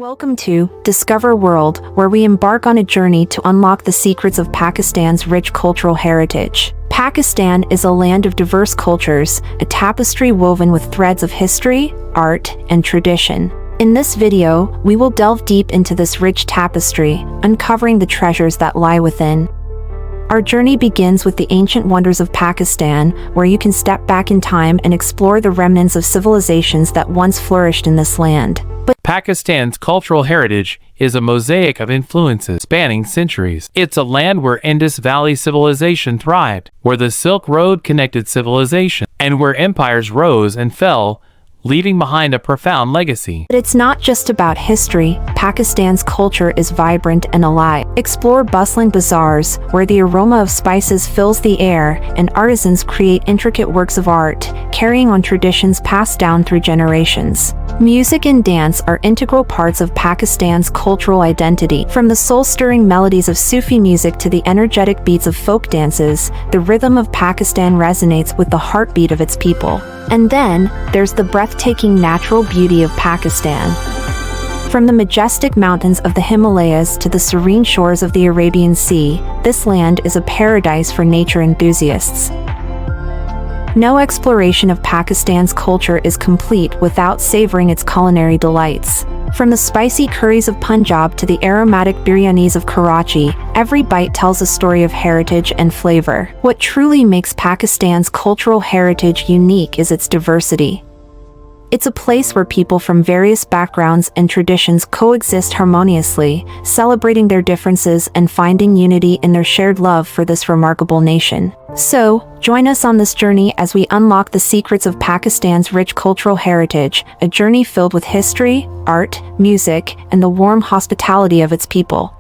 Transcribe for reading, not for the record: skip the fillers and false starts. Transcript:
Welcome to Discover World, where we embark on a journey to unlock the secrets of Pakistan's rich cultural heritage. Pakistan is a land of diverse cultures, a tapestry woven with threads of history, art, and tradition. In this video, we will delve deep into this rich tapestry, uncovering the treasures that lie within. Our journey begins with the ancient wonders of Pakistan, where you can step back in time and explore the remnants of civilizations that once flourished in this land. Pakistan's cultural heritage is a mosaic of influences spanning centuries. It's a land where Indus Valley civilization thrived, where the Silk Road connected civilization, and where empires rose and fell, leaving behind a profound legacy. But it's not just about history. Pakistan's culture is vibrant and alive. Explore bustling bazaars, where the aroma of spices fills the air, and artisans create intricate works of art, carrying on traditions passed down through generations. Music and dance are integral parts of Pakistan's cultural identity. From the soul-stirring melodies of Sufi music to the energetic beats of folk dances, the rhythm of Pakistan resonates with the heartbeat of its people. And then, there's the breathtaking natural beauty of Pakistan. From the majestic mountains of the Himalayas to the serene shores of the Arabian Sea, this land is a paradise for nature enthusiasts. No exploration of Pakistan's culture is complete without savoring its culinary delights. From the spicy curries of Punjab to the aromatic biryanis of Karachi, every bite tells a story of heritage and flavor. What truly makes Pakistan's cultural heritage unique is its diversity. It's a place where people from various backgrounds and traditions coexist harmoniously, celebrating their differences and finding unity in their shared love for this remarkable nation. So, join us on this journey as we unlock the secrets of Pakistan's rich cultural heritage, a journey filled with history, art, music, and the warm hospitality of its people.